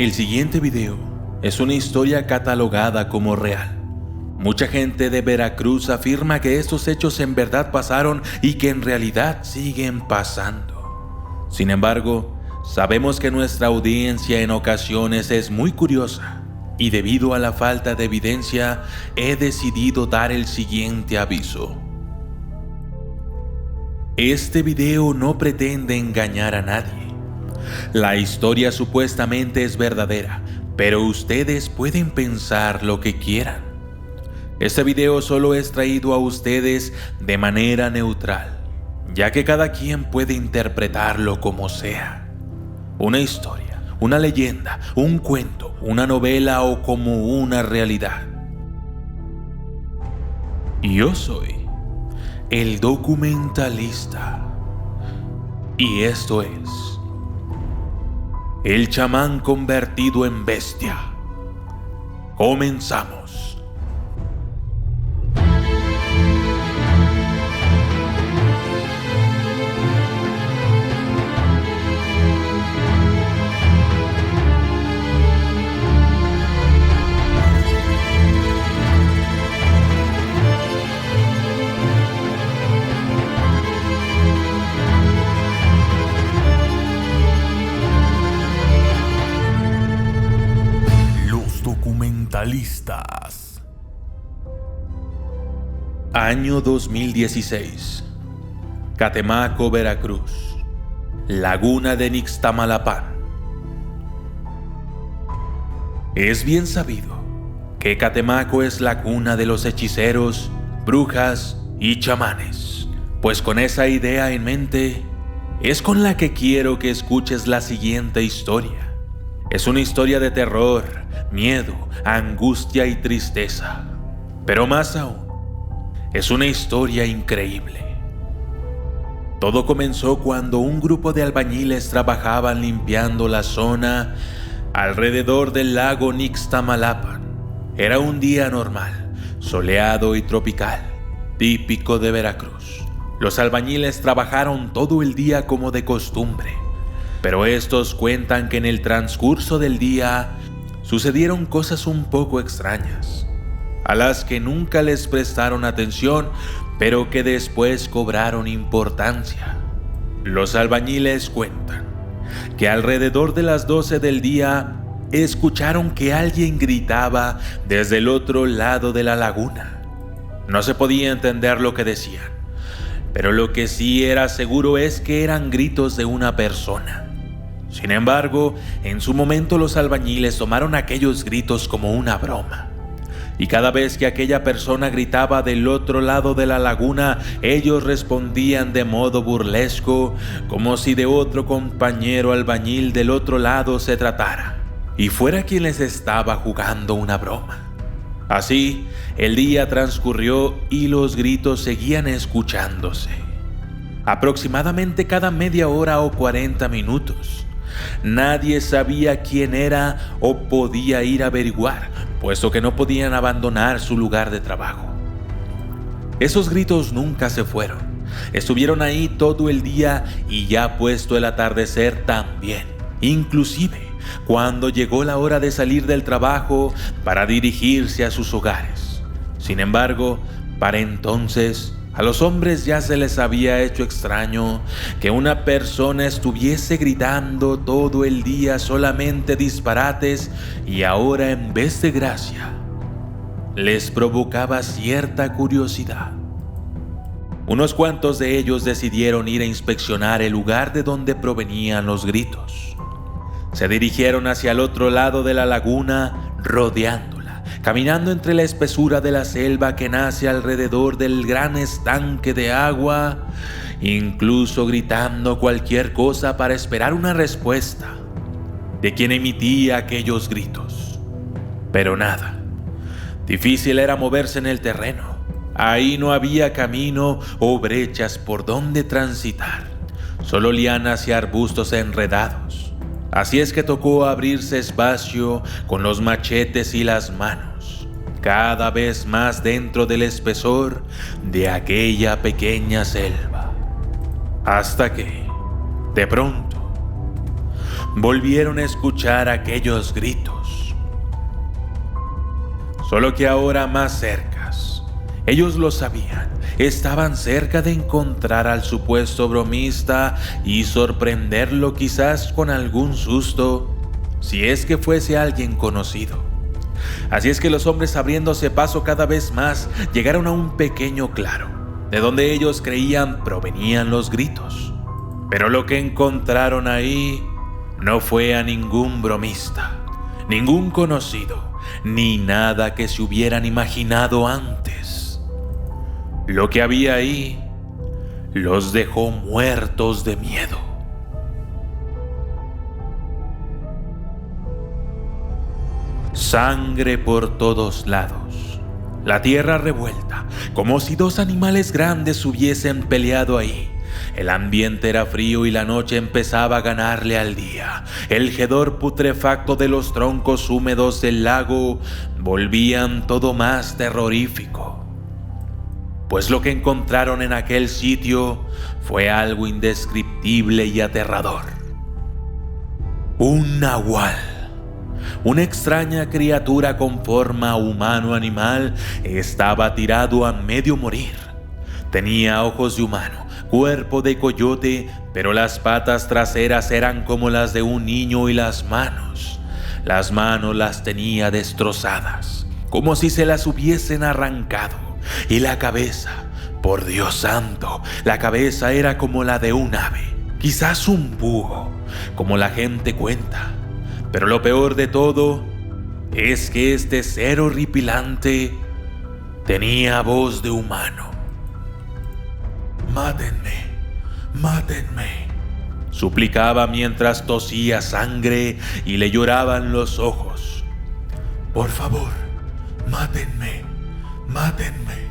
El siguiente video es una historia catalogada como real. Mucha gente de Veracruz afirma que estos hechos en verdad pasaron y que en realidad siguen pasando. Sin embargo, sabemos que nuestra audiencia en ocasiones es muy curiosa y debido a la falta de evidencia he decidido dar el siguiente aviso. Este video no pretende engañar a nadie. La historia supuestamente es verdadera, pero ustedes pueden pensar lo que quieran. Este video solo es traído a ustedes de manera neutral, ya que cada quien puede interpretarlo como sea. Una historia, una leyenda, un cuento, una novela o como una realidad. Yo soy el documentalista. Y esto es El chamán convertido en bestia. Comenzamos. Documentalistas. Año 2016. Catemaco, Veracruz. Laguna de Nixtamalapán. Es bien sabido que Catemaco es la cuna de los hechiceros, brujas y chamanes. Pues con esa idea en mente, es con la que quiero que escuches la siguiente historia. Es una historia de terror, miedo, angustia y tristeza. Pero más aún, es una historia increíble. Todo comenzó cuando un grupo de albañiles trabajaban limpiando la zona alrededor del lago Nixtamalapán. Era un día normal, soleado y tropical, típico de Veracruz. Los albañiles trabajaron todo el día como de costumbre. Pero estos cuentan que en el transcurso del día sucedieron cosas un poco extrañas, a las que nunca les prestaron atención, pero que después cobraron importancia. Los albañiles cuentan que alrededor de las 12 del día escucharon que alguien gritaba desde el otro lado de la laguna. No se podía entender lo que decían, pero lo que sí era seguro es que eran gritos de una persona. Sin embargo, en su momento los albañiles tomaron aquellos gritos como una broma. Y cada vez que aquella persona gritaba del otro lado de la laguna, ellos respondían de modo burlesco, como si de otro compañero albañil del otro lado se tratara, y fuera quien les estaba jugando una broma. Así, el día transcurrió y los gritos seguían escuchándose. Aproximadamente cada media hora o 40 minutos. Nadie sabía quién era o podía ir a averiguar, puesto que no podían abandonar su lugar de trabajo. Esos gritos nunca se fueron. Estuvieron ahí todo el día y ya puesto el atardecer también. Inclusive, cuando llegó la hora de salir del trabajo para dirigirse a sus hogares. Sin embargo, para entonces, a los hombres ya se les había hecho extraño que una persona estuviese gritando todo el día solamente disparates y ahora en vez de gracia, les provocaba cierta curiosidad. Unos cuantos de ellos decidieron ir a inspeccionar el lugar de donde provenían los gritos. Se dirigieron hacia el otro lado de la laguna, rodeándola, caminando entre la espesura de la selva que nace alrededor del gran estanque de agua, incluso gritando cualquier cosa para esperar una respuesta de quien emitía aquellos gritos. Pero nada. Difícil era moverse en el terreno. Ahí no había camino o brechas por donde transitar, solo lianas y arbustos enredados. Así es que tocó abrirse espacio con los machetes y las manos, cada vez más dentro del espesor de aquella pequeña selva. Hasta que, de pronto, volvieron a escuchar aquellos gritos. Solo que ahora más cercas. Ellos lo sabían, estaban cerca de encontrar al supuesto bromista y sorprenderlo quizás con algún susto, si es que fuese alguien conocido. Así es que los hombres, abriéndose paso cada vez más, llegaron a un pequeño claro, de donde ellos creían provenían los gritos. Pero lo que encontraron ahí no fue a ningún bromista, ningún conocido, ni nada que se hubieran imaginado antes. Lo que había ahí los dejó muertos de miedo. Sangre por todos lados, la tierra revuelta, como si dos animales grandes hubiesen peleado ahí. El ambiente era frío y la noche empezaba a ganarle al día. El hedor putrefacto de los troncos húmedos del lago volvían todo más terrorífico. Pues lo que encontraron en aquel sitio fue algo indescriptible y aterrador. Un nahual. Una extraña criatura con forma humano-animal estaba tirado a medio morir. Tenía ojos de humano, cuerpo de coyote, pero las patas traseras eran como las de un niño y las manos las tenía destrozadas, como si se las hubiesen arrancado. Y la cabeza, por Dios santo, la cabeza era como la de un ave, quizás un búho, como la gente cuenta. Pero lo peor de todo es que este ser horripilante tenía voz de humano. «Mátenme, mátenme», suplicaba mientras tosía sangre y le lloraban los ojos. «Por favor, mátenme, mátenme».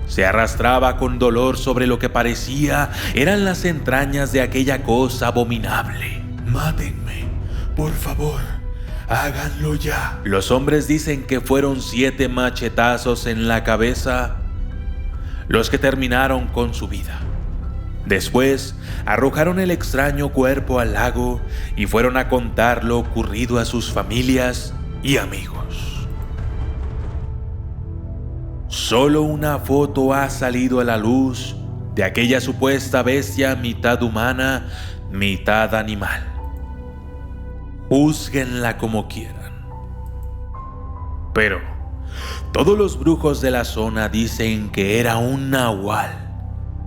Se arrastraba con dolor sobre lo que parecía eran las entrañas de aquella cosa abominable. «Mátenme, por favor, háganlo ya». Los hombres dicen que fueron 7 machetazos en la cabeza los que terminaron con su vida. Después arrojaron el extraño cuerpo al lago y fueron a contar lo ocurrido a sus familias y amigos. Solo una foto ha salido a la luz de aquella supuesta bestia mitad humana, mitad animal. Júzguenla como quieran. Pero todos los brujos de la zona dicen que era un nahual.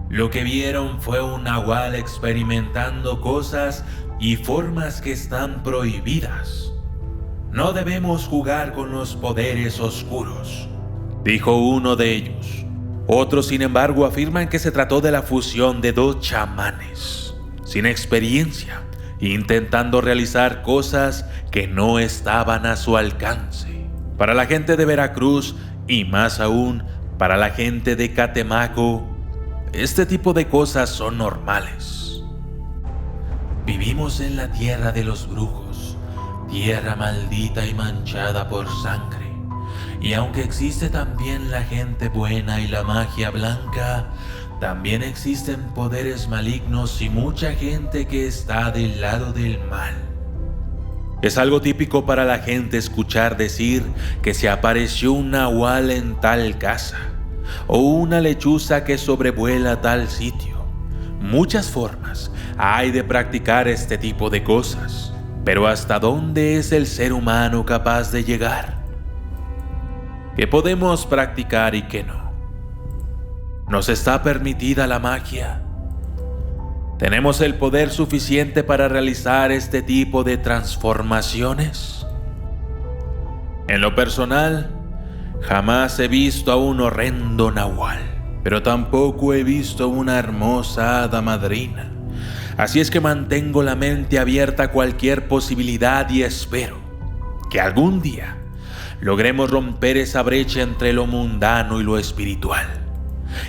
Lo que vieron fue un nahual experimentando cosas y formas que están prohibidas. No debemos jugar con los poderes oscuros, dijo uno de ellos. Otros, sin embargo, afirman que se trató de la fusión de 2 chamanes, sin experiencia, intentando realizar cosas que no estaban a su alcance. Para la gente de Veracruz y más aún para la gente de Catemaco, este tipo de cosas son normales. Vivimos en la tierra de los brujos, tierra maldita y manchada por sangre. Y aunque existe también la gente buena y la magia blanca, también existen poderes malignos y mucha gente que está del lado del mal. Es algo típico para la gente escuchar decir que se apareció un nahual en tal casa, o una lechuza que sobrevuela tal sitio. Muchas formas hay de practicar este tipo de cosas, pero ¿hasta dónde es el ser humano capaz de llegar? ¿Qué podemos practicar y qué no? ¿Nos está permitida la magia? ¿Tenemos el poder suficiente para realizar este tipo de transformaciones? En lo personal, jamás he visto a un horrendo nahual, pero tampoco he visto una hermosa hada madrina. Así es que mantengo la mente abierta a cualquier posibilidad y espero que algún día logremos romper esa brecha entre lo mundano y lo espiritual,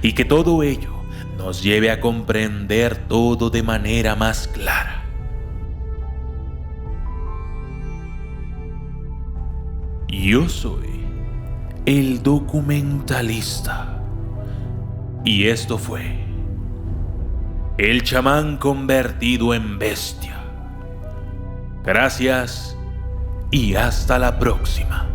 y que todo ello nos lleve a comprender todo de manera más clara. Yo soy el documentalista, y esto fue El chamán convertido en bestia, Gracias y hasta la próxima.